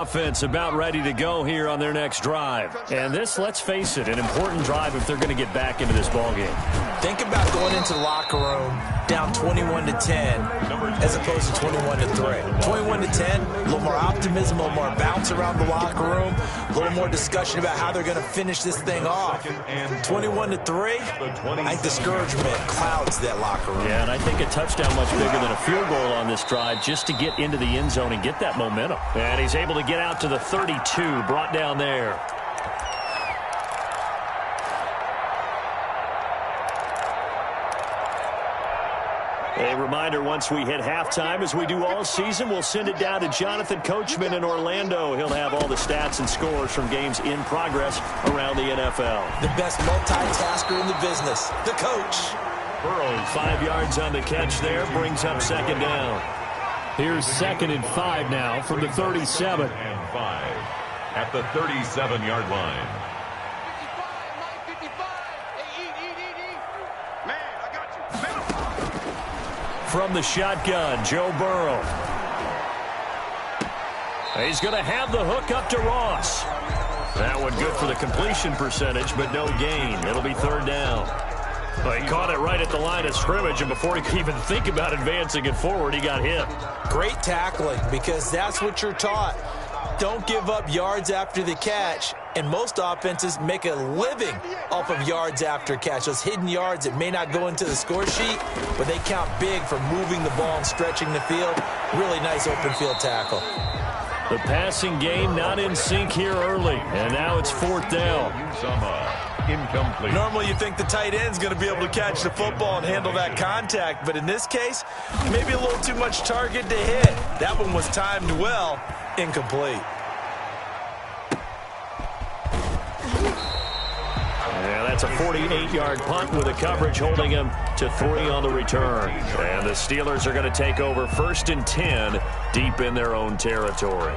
Offense about ready to go here on their next drive. And this, let's face it, an important drive if they're going to get back into this ballgame. Think about going into the locker room down 21-10 as opposed to 21-3. 21-10, a little more optimism, a little more bounce around the locker room, a little more discussion about how they're going to finish this thing off. 21-3, I think discouragement clouds that locker room. Yeah, and I think a touchdown much bigger than a field goal on this drive just to get into the end zone and get that momentum. And he's able to get out to the 32, brought down there. A reminder, once we hit halftime, as we do all season, we'll send it down to Jonathan Coachman in Orlando. He'll have all the stats and scores from games in progress around the NFL. The best multitasker in the business, the coach. Burrow, 5 yards on the catch there, brings up second down. Here's 2nd and 5 now from the 37. 2nd and 5 at the 37-yard line. From the shotgun, Joe Burrow. He's going to have the hook up to Ross. That one good for the completion percentage, but no gain. It'll be 3rd down. Well, he caught it right at the line of scrimmage, and before he could even think about advancing it forward, he got hit. Great tackling, because that's what you're taught. Don't give up yards after the catch, and most offenses make a living off of yards after catch. Those hidden yards that may not go into the score sheet, but they count big for moving the ball and stretching the field. Really nice open field tackle. The passing game not in sync here early, and now it's 4th down. Incomplete. Normally you think the tight end's going to be able to catch the football and handle that contact, but in this case, maybe a little too much target to hit. That one was timed well. Incomplete. Yeah, that's a 48-yard punt with the coverage holding him to 3 on the return. And the Steelers are going to take over 1st and 10 deep in their own territory.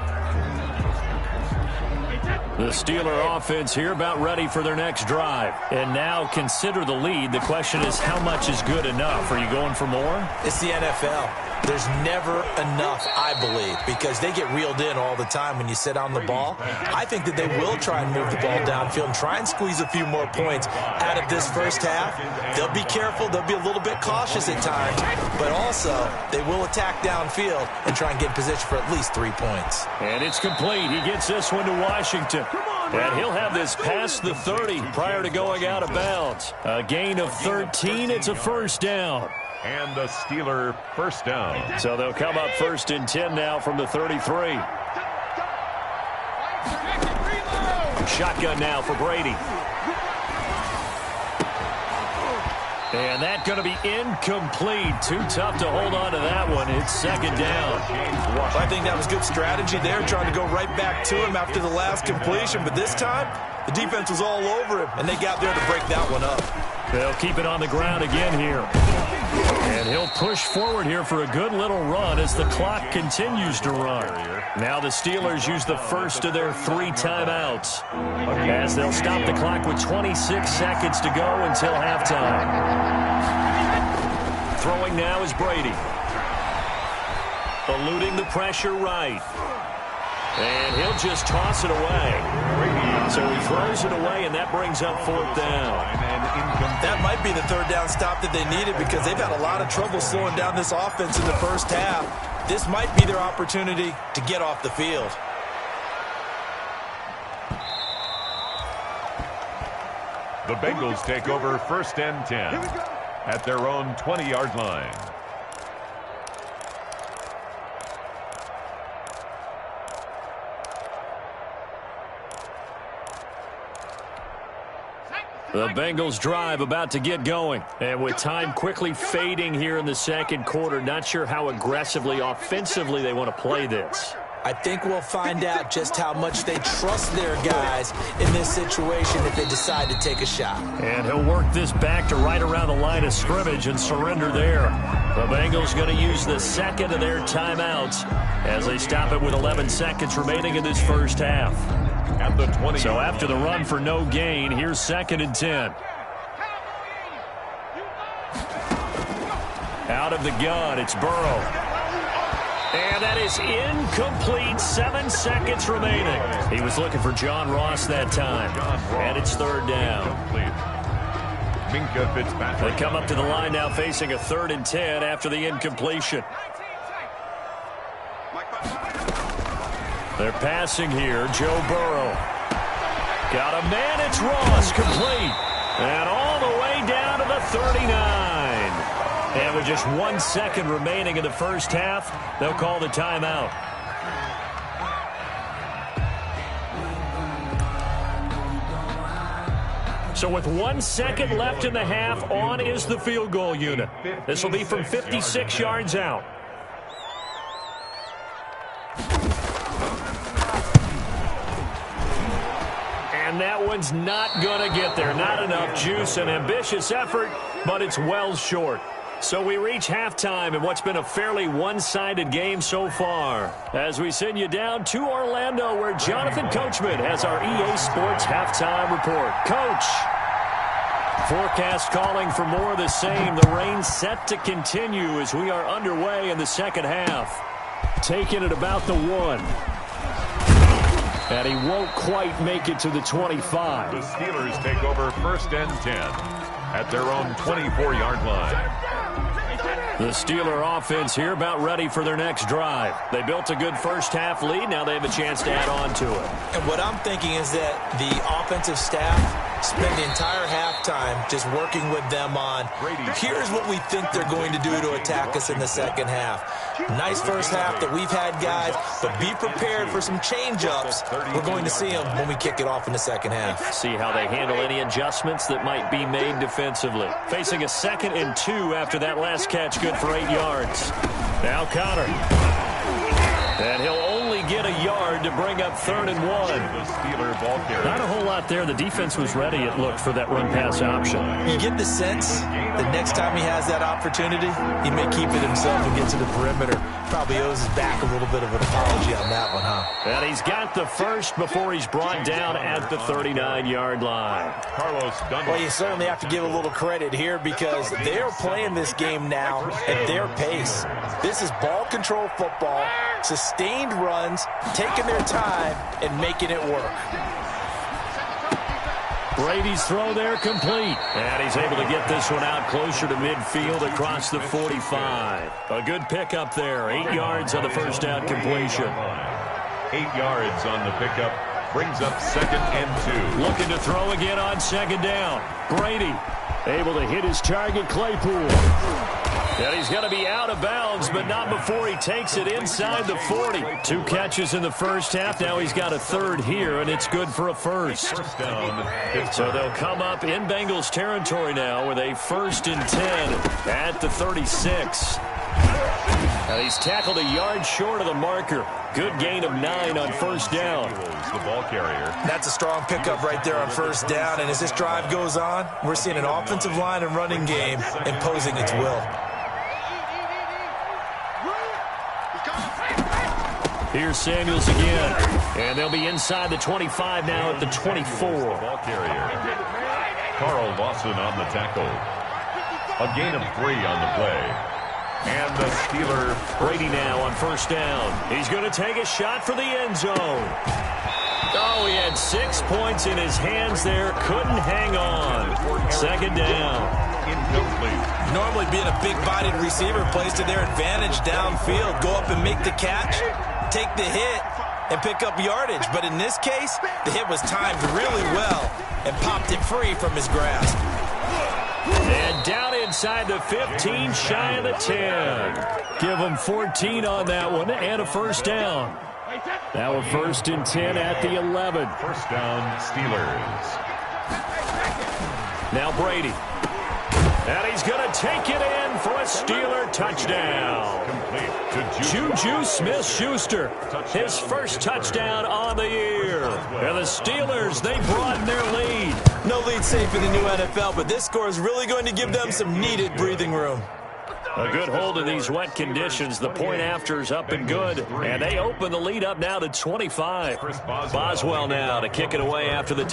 The Steeler offense here about ready for their next drive. And now consider the lead. The question is, how much is good enough? Are you going for more? It's the NFL. There's never enough, I believe, because they get reeled in all the time when you sit on the ball. I think that they will try and move the ball downfield and try and squeeze a few more points out of this first half. They'll be careful. They'll be a little bit cautious at times, but also they will attack downfield and try and get in position for at least 3 points. And it's complete. He gets this one to Washington. And he'll have this past the 30 prior to going out of bounds. A gain of 13. It's a 1st down. And the Steeler 1st down. So they'll come up 1st and 10 now from the 33. Shotgun now for Brady. And that's going to be incomplete. Too tough to hold on to that one. It's 2nd down. I think that was good strategy there, trying to go right back to him after the last completion. But this time, the defense was all over him, and they got there to break that one up. They'll keep it on the ground again here. And he'll push forward here for a good little run as the clock continues to run. Now the Steelers use the first of their 3 timeouts, as they'll stop the clock with 26 seconds to go until halftime. Throwing now is Brady. Eluding the pressure right. And he'll just toss it away. So he throws it away, and that brings up 4th down. That might be the 3rd down stop that they needed, because they've had a lot of trouble slowing down this offense in the first half. This might be their opportunity to get off the field. The Bengals take over 1st and 10 at their own 20-yard line. The Bengals drive about to get going. And with time quickly fading here in the 2nd quarter, not sure how aggressively, offensively they want to play this. I think we'll find out just how much they trust their guys in this situation if they decide to take a shot. And he'll work this back to right around the line of scrimmage and surrender there. The Bengals going to use the 2nd of their timeouts as they stop it with 11 seconds remaining in this first half. At the 20. So after the run for no gain, here's 2nd and 10. Out of the gun, it's Burrow. And that is incomplete. 7 seconds remaining. He was looking for John Ross that time. And it's third down. They come up to the line now facing a 3rd and 10 after the incompletion. They're passing here. Joe Burrow. Got a man. It's Ross. Complete. And all the way down to the 39. And with just 1 second remaining in the first half, they'll call the timeout. So with 1 second left in the half, on is the field goal unit. This will be from 56 yards out. And that one's not going to get there. Not enough juice. An ambitious effort, but it's well short. So we reach halftime in what's been a fairly one-sided game so far. As we send you down to Orlando, where Jonathan Coachman has our EA Sports halftime report. Coach. Forecast calling for more of the same. The rain set to continue as we are underway in the second half. Taking it about the 1. And he won't quite make it to the 25. The Steelers take over 1st and 10 at their own 24-yard line. The Steeler offense here about ready for their next drive. They built a good first half lead. Now they have a chance to add on to it. And what I'm thinking is that the offensive staff spend the entire halftime just working with them on, here's what we think they're going to do to attack us in the second half. Nice first half that we've had, guys, but be prepared for some change-ups. We're going to see them when we kick it off in the second half. See how they handle any adjustments that might be made defensively. Facing a 2nd and 2 after that last catch, good for 8 yards. Now Connor. And he'll only get a yard to bring up 3rd and 1. Not a whole lot there. The defense was ready, it looked, for that run-pass option. You get the sense that next time he has that opportunity, he may keep it himself and get to the perimeter. Probably owes his back a little bit of an apology on that one, huh? And he's got the first before he's brought down at the 39-yard line. Well, you certainly have to give a little credit here because they are playing this game now at their pace. This is ball control football, sustained runs, taking their time, and making it work. Brady's throw there complete. And he's able to get this one out closer to midfield across the 45. A good pickup there. 8 yards on the first down completion. 8 yards on the pickup. Brings up 2nd and 2. Looking to throw again on 2nd down. Brady able to hit his target, Claypool. And he's going to be out of bounds, but not before he takes it inside the 40. 2 catches in the first half. Now he's got a 3rd here, and it's good for a first. So they'll come up in Bengals territory now with a 1st and 10 at the 36. Now he's tackled a yard short of the marker. Good gain of 9 on first down. The ball carrier. That's a strong pickup right there on first down. And as this drive goes on, we're seeing an offensive line and running game imposing its will. Here's Samuels again. And they'll be inside the 25 now at the 24. Ball carrier. Carl Lawson on the tackle. A gain of 3 on the play. And the Steeler Brady now on first down. He's going to take a shot for the end zone. Oh, he had 6 points in his hands there. Couldn't hang on. 2nd down. Incomplete. Normally being a big-bodied receiver plays to their advantage downfield. Go up and make the catch, take the hit, and pick up yardage. But in this case, the hit was timed really well and popped it free from his grasp. And down inside the 15, shy of the 10. Give them 14 on that one and a first down. Now a 1st and 10 at the 11. First down, Steelers. Now Brady. And he's going to take it in for a Steeler touchdown. Complete to Juju Smith-Schuster, his first touchdown on the year. And the Steelers, they broaden their lead. No lead safe in the new NFL, but this score is really going to give them some needed breathing room. A good hold in these wet conditions. The point after's up and good. And they open the lead up now to 25. Boswell now to kick it away after the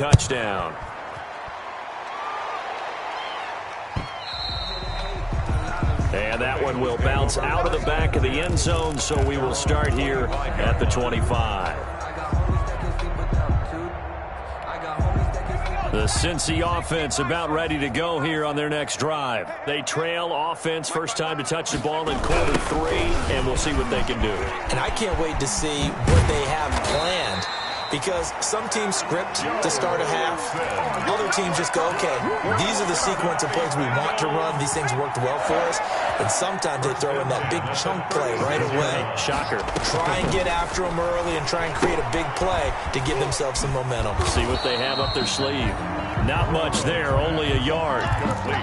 And that one will bounce out of the back of the end zone, so we will start here at the 25. The Cincy offense about ready to go here on their next drive. They trail offense, first time to touch the ball in quarter 3, and we'll see what they can do. And I can't wait to see what they have planned, because some teams script to start a half. Other teams just go, okay, these are the sequence of plays we want to run. These things worked well for us. And sometimes they throw in that big chunk play right away. Shocker. Try and get after them early and try and create a big play to give themselves some momentum. See what they have up their sleeve. Not much there, only a yard.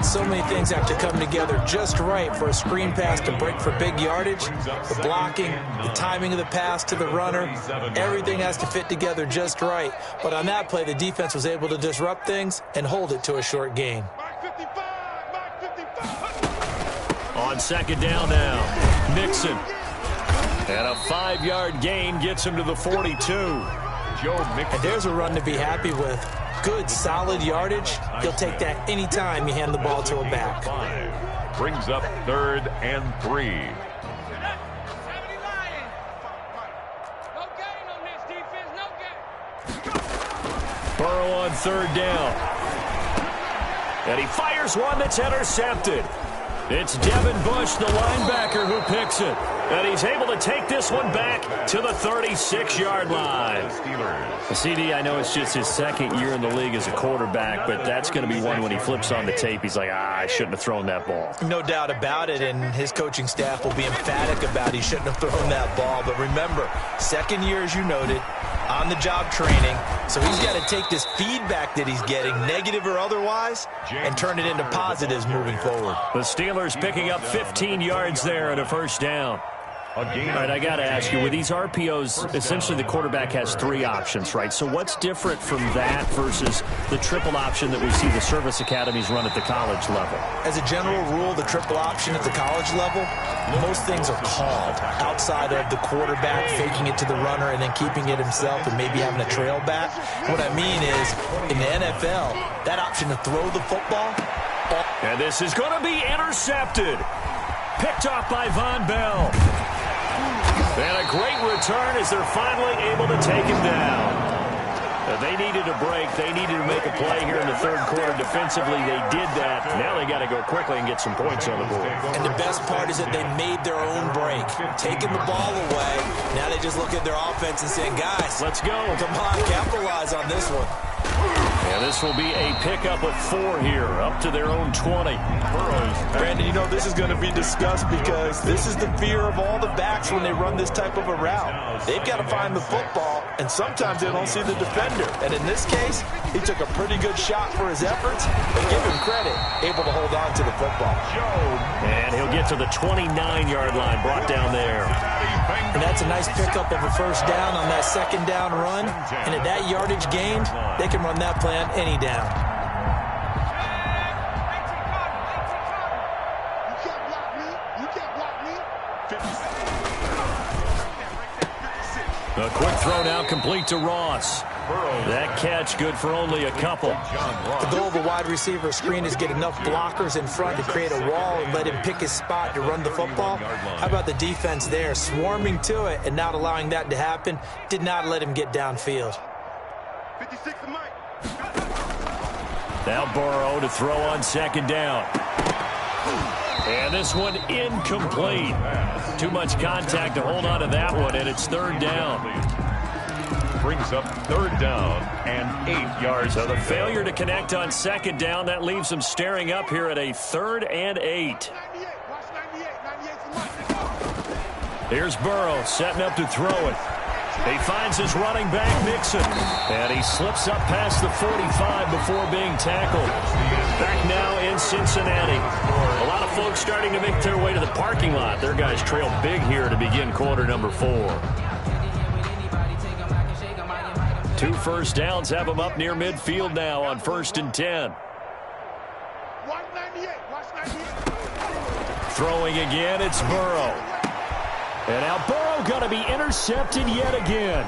So many things have to come together just right for a screen pass to break for big yardage. The blocking, the timing of the pass to the runner, everything has to fit together just right. But on that play, the defense was able to disrupt things and hold it to a short gain. On second down now, Mixon. And a 5-yard gain gets him to the 42. And there's a run to be happy with. Good, solid yardage. He'll take that anytime you hand the ball to a back. Brings up 3rd and 3. Burrow on 3rd down. And he fires one that's intercepted. It's Devin Bush, the linebacker, who picks it. And he's able to take this one back to the 36-yard line. CD, I know it's just his 2nd year in the league as a quarterback, but that's going to be one when he flips on the tape. He's like, I shouldn't have thrown that ball. No doubt about it, and his coaching staff will be emphatic about he shouldn't have thrown that ball. But remember, 2nd year, as you noted, on-the-job training. So he's got to take this feedback that he's getting, negative or otherwise, and turn it into positives moving forward. The Steelers picking up 15 yards there and a first down. All right, I got to ask you, with these RPOs, essentially the quarterback has 3 options, right? So what's different from that versus the triple option that we see the service academies run at the college level? As a general rule, the triple option at the college level, most things are called outside of the quarterback faking it to the runner and then keeping it himself and maybe having a trail back. What I mean is, in the NFL, that option to throw the football. And this is going to be intercepted. Picked off by Von Bell. And a great return as they're finally able to take him down. They needed a break. They needed to make a play here in the 3rd quarter defensively. They did that. Now they got to go quickly and get some points on the board. And the best part is that they made their own break. Taking the ball away. Now they just look at their offense and say, guys, let's go. Come on, capitalize on this one. And this will be a pickup of 4 here, up to their own 20. Brandon, you know this is going to be discussed because this is the fear of all the backs when they run this type of a route. They've got to find the football, and sometimes they don't see the defender. And in this case, he took a pretty good shot for his efforts, but give him credit, able to hold on to the football. And he'll get to the 29-yard line, brought down there. And that's a nice pickup of a first down on that 2nd down run. And at that yardage gained, they can run that play on any down. A quick throw now complete to Ross. That catch good for only a couple. The goal of a wide receiver screen is get enough blockers in front to create a wall and let him pick his spot to run the football. How about the defense there, swarming to it and not allowing that to happen? Did not let him get downfield. Now Burrow to throw on 2nd down. And this one incomplete. Too much contact to hold on to that one, and it's 3rd down. Brings up 3rd down and 8 yards. So the failure to connect on 2nd down, that leaves them staring up here at a 3rd and 8. Here's Burrow setting up to throw it. He finds his running back, Mixon. And he slips up past the 45 before being tackled. Back now in Cincinnati. A lot of folks starting to make their way to the parking lot. Their guys trail big here to begin quarter number 4. 2 first downs have them up near midfield now on 1st and 10. Throwing again, it's Burrow. And now Burrow going to be intercepted yet again.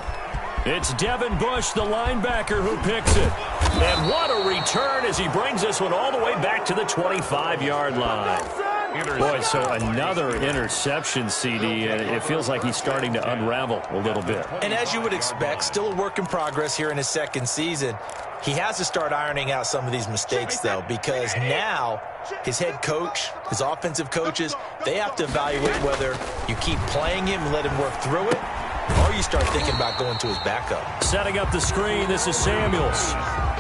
It's Devin Bush, the linebacker, who picks it. And what a return as he brings this one all the way back to the 25-yard line. Boy, so another interception, CD, and it feels like he's starting to unravel a little bit. And as you would expect, still a work in progress here in his second season. He has to start ironing out some of these mistakes, though, because now his head coach, his offensive coaches, they have to evaluate whether you keep playing him and let him work through it, or you start thinking about going to his backup. Setting up the screen, this is Samuels.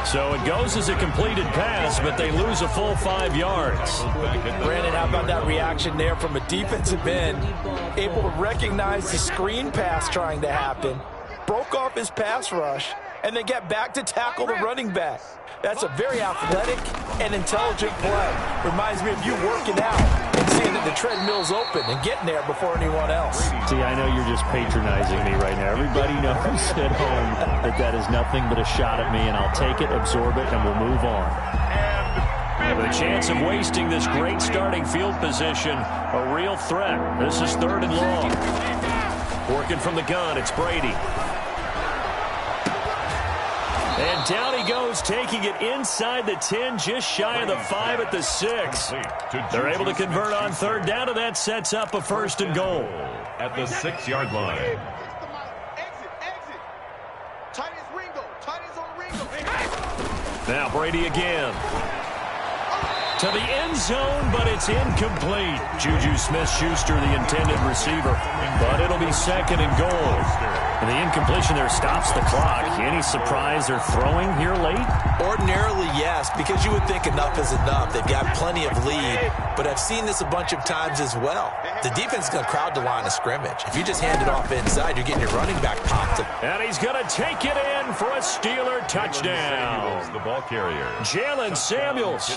So it goes as a completed pass, but they lose a full 5 yards. Brandon, how about that reaction there from a defensive end? Able to recognize the screen pass trying to happen, broke off his pass rush, and then get back to tackle the running back. That's a very athletic and intelligent play. Reminds me of you working out and seeing that the treadmill's open and getting there before anyone else. See, I know you're just patronizing me right now. Everybody knows at home that that is nothing but a shot at me, and I'll take it, absorb it, and we'll move on. With a chance of wasting this great starting field position, a real threat. This is 3rd and long. Working from the gun, it's Brady. And down he goes, taking it inside the 10, just shy of the 5 at the 6. They're able to convert on 3rd down, and that sets up a 1st and goal. At the 6-yard line. Now Brady again. To the end zone, but it's incomplete. Juju Smith-Schuster, the intended receiver. But it'll be 2nd and goal. And the incompletion there stops the clock. Any surprise they're throwing here late? Ordinarily, yes, because you would think enough is enough. They've got plenty of lead, but I've seen this a bunch of times as well. The defense is going to crowd the line of scrimmage. If you just hand it off inside, you're getting your running back popped. And he's going to take it in for a Steeler touchdown. The ball carrier. Jalen Samuels,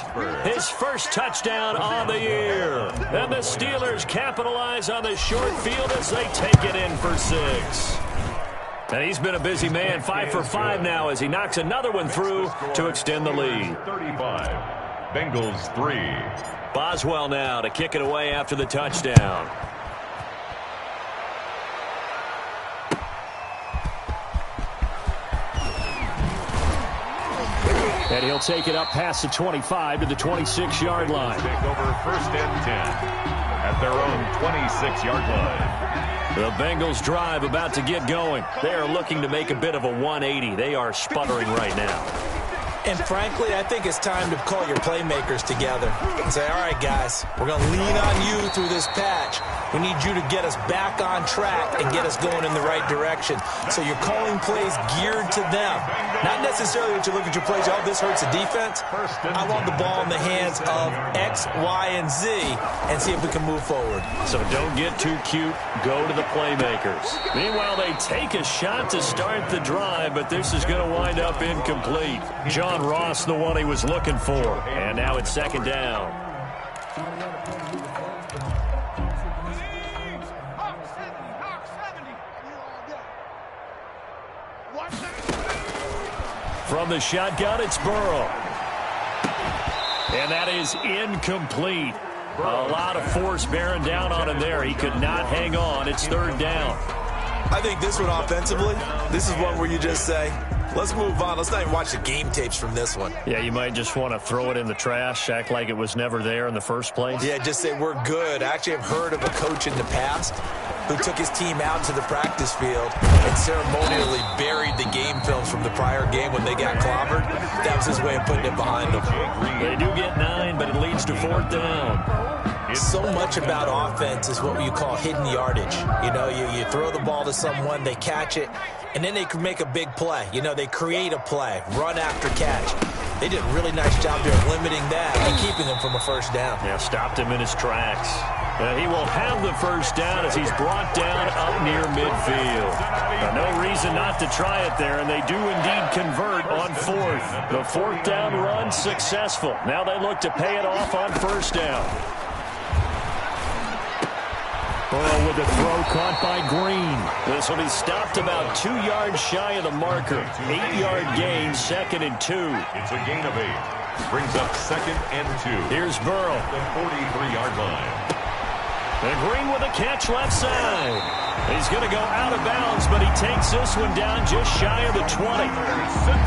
his first touchdown on the year. And the Steelers capitalize on the short field as they take it in for 6. And he's been a busy man, 5 for 5 now as he knocks another one through to extend the lead. 35. Bengals 3. Boswell now to kick it away after the touchdown. And he'll take it up past the 25 to the 26-yard line. Take over 1st and 10 at their own 26-yard line. The Bengals drive about to get going. They are looking to make a bit of a 180. They are sputtering right now. And frankly, I think it's time to call your playmakers together and say, all right, guys, we're going to lean on you through this patch. We need you to get us back on track and get us going in the right direction. So you're calling plays geared to them. Not necessarily that you look at your plays, oh, this hurts the defense. I want the ball in the hands of X, Y, and Z and see if we can move forward. So don't get too cute. Go to the playmakers. Meanwhile, they take a shot to start the drive, but this is going to wind up incomplete. John Ross, the one he was looking for. And now it's 2nd down. From the shotgun, it's Burrow. And that is incomplete. A lot of force bearing down on him there. He could not hang on. It's 3rd down. I think this one offensively, this is one where you just say, let's move on. Let's not even watch the game tapes from this one. Yeah, you might just want to throw it in the trash, act like it was never there in the first place. Yeah, just say we're good. I actually have heard of a coach in the past who took his team out to the practice field and ceremonially buried the game films from the prior game when they got clobbered. That was his way of putting it behind them. They do get 9, but it leads to 4th down. So much about offense is what you call hidden yardage. You know, you throw the ball to someone, they catch it, and then they can make a big play. You know, they create a play, run after catch. They did a really nice job there of limiting that and keeping him from a 1st down. Yeah, stopped him in his tracks. He will have the 1st down as he's brought down up near midfield. No reason not to try it there, and they do indeed convert on 4th. The 4th down run successful. Now they look to pay it off on 1st down. Burrow with a throw caught by Green. This will be stopped about 2 yards shy of the marker. 8-yard gain, 2nd and 2. It's a gain of 8. Brings up 2nd and 2. Here's Burrow. The 43-yard line. And Green with a catch left side. He's going to go out of bounds, but he takes this one down just shy of the 20.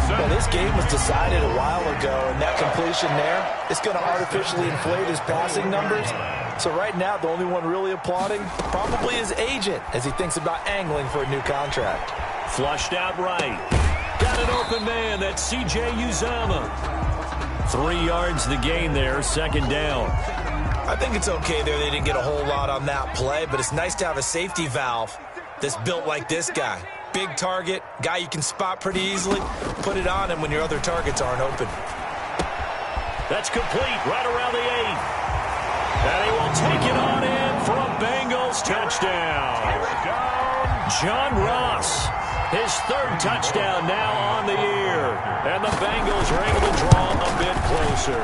Well, this game was decided a while ago, and that completion there, it's going to artificially inflate his passing numbers. So right now, the only one really applauding probably his agent as he thinks about angling for a new contract. Flushed out right. Got an open man. That's C.J. Uzama. 3 yards the gain there, second down. I think it's okay there. They didn't get a whole lot on that play, but it's nice to have a safety valve that's built like this guy. Big target, guy you can spot pretty easily. Put it on him when your other targets aren't open. That's complete right around the 8. And he will take it on in for a Bengals touchdown. John Ross, his 3rd touchdown now on the year. And the Bengals are able to draw a bit closer.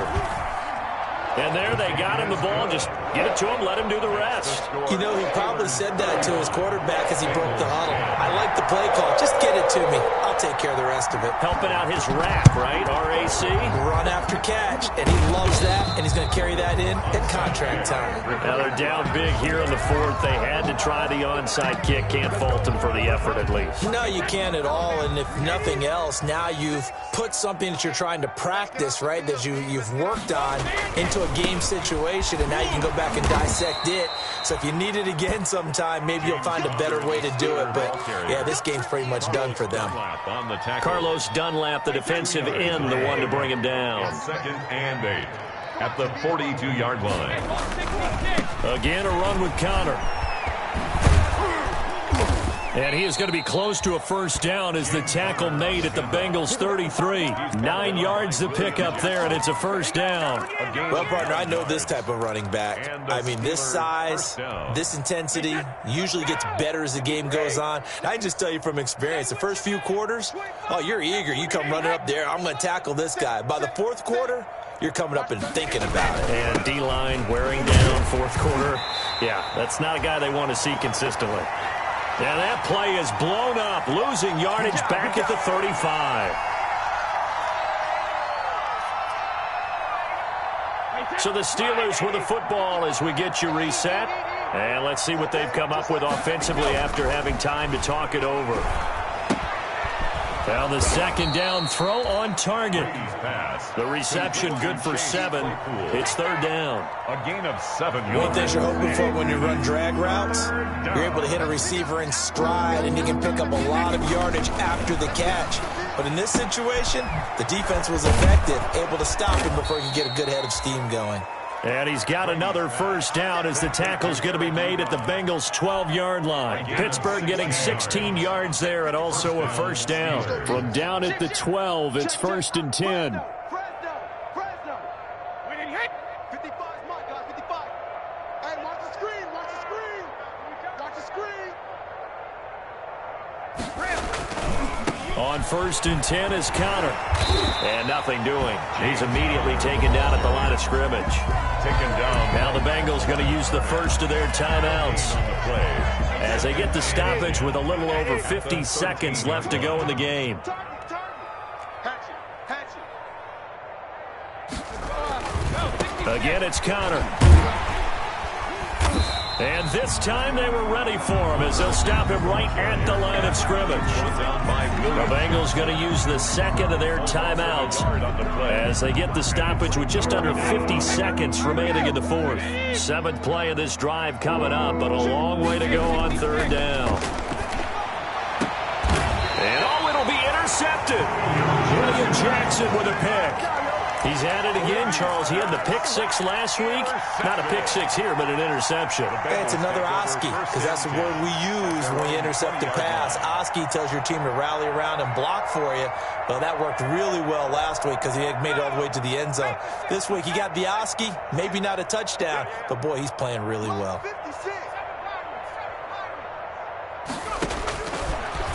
And there they got him the ball. Just get it to him, let him do the rest. You know, he probably said that to his quarterback as he broke the huddle. I like the play call. Just get it to me. I'll take care of the rest of it. Helping out his RAC, right? R-A-C? Run after catch. And he loves that, and he's going to carry that in at contract time. Now they're down big here in the 4th. They had to try the onside kick. Can't fault them for the effort at least. No, you can't at all. And if nothing else, now you've put something that you're trying to practice, right, that you've worked on into a game situation, and now you can go back and dissect it. So if you need it again sometime, maybe you'll find a better way to do it. But, yeah, this game's pretty much done for them. Carlos Dunlap, the defensive end, the one to bring him down. 2nd and 8 at the 42-yard line. Again, a run with Connor. And he is going to be close to a first down as the tackle made at the Bengals 33. 9 yards to pick up there, and it's a first down. Well, partner, I know this type of running back. I mean, this size, this intensity usually gets better as the game goes on. I can just tell you from experience, the first few quarters, oh, you're eager. You come running up there, I'm going to tackle this guy. By the 4th quarter, you're coming up and thinking about it. And D-line wearing down 4th quarter. Yeah, that's not a guy they want to see consistently. And that play is blown up, losing yardage back at the 35. So the Steelers with the football as we get you reset. And let's see what they've come up with offensively after having time to talk it over. Now the 2nd down throw on target. The reception good for 7. It's 3rd down. A gain of 7 yards. One thing you're hoping for when you run drag routes, you're able to hit a receiver in stride, and he can pick up a lot of yardage after the catch. But in this situation, the defense was effective, able to stop him before he could get a good head of steam going. And he's got another first down as the tackle's going to be made at the Bengals' 12-yard line. Pittsburgh getting 16 yards there and also a first down. From down at the 12, it's 1st and 10. On 1st and 10 is Connor. And nothing doing. He's immediately taken down at the line of scrimmage. Taken down. Now the Bengals going to use the first of their timeouts as they get the stoppage with a little over 50 seconds left to go in the game. Again, it's Connor. And this time they were ready for him as they'll stop him right at the line of scrimmage. The Bengals going to use the 2nd of their timeouts as they get the stoppage with just under 50 seconds remaining in the 4th. 7th play of this drive coming up, but a long way to go on 3rd down. And oh, it'll be intercepted. William Jackson with a pick. He's at it again, Charles. He had the pick 6 last week. Not a pick 6 here, but an interception. Hey, it's another Oski, because that's the word we use when we intercept a pass. Oski tells your team to rally around and block for you. Well, that worked really well last week because he had made it all the way to the end zone. This week, he got the Oski, maybe not a touchdown, but, boy, he's playing really well.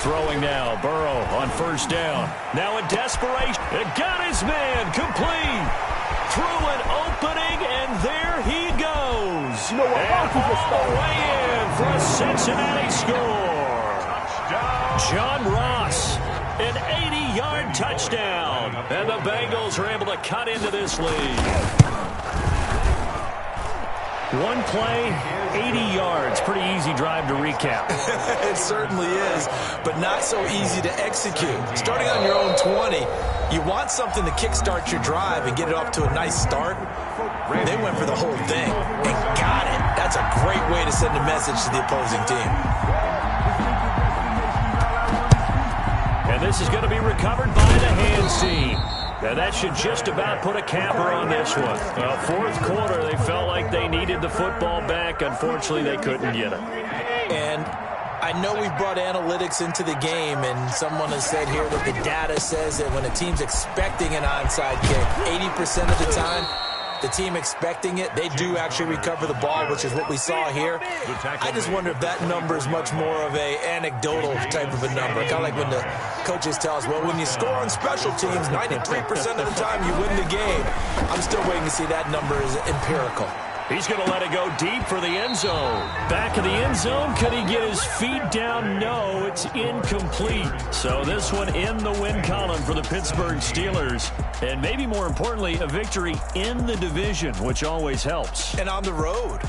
Throwing now, Burrow on 1st down. Now in desperation, it got his man complete. Through an opening, and there he goes. And all the way in for a Cincinnati score. John Ross, an 80-yard touchdown. And the Bengals are able to cut into this lead. One play, 80 yards. Pretty easy drive to recap. It certainly is, but not so easy to execute. Starting on your own 20, you want something to kickstart your drive and get it off to a nice start. They went for the whole thing and got it. That's a great way to send a message to the opposing team. And this is going to be recovered by the hands team. And that should just about put a capper on this one. Well, fourth quarter, they felt like they needed the football back. Unfortunately, they couldn't get it. And I know we brought analytics into the game, and someone has said here that the data says that when a team's expecting an onside kick, 80% of the time, the team expecting it, they do actually recover the ball, which is what we saw here. I just wonder if that number is much more of a anecdotal type of a number. Kind of like when the coaches tell us, well, when you score on special teams, 93% of the time you win the game. I'm still waiting to see that number is empirical. He's going to let it go deep for the end zone. Back of the end zone. Could he get his feet down? No, it's incomplete. So this one in the win column for the Pittsburgh Steelers. And maybe more importantly, a victory in the division, which always helps. And on the road.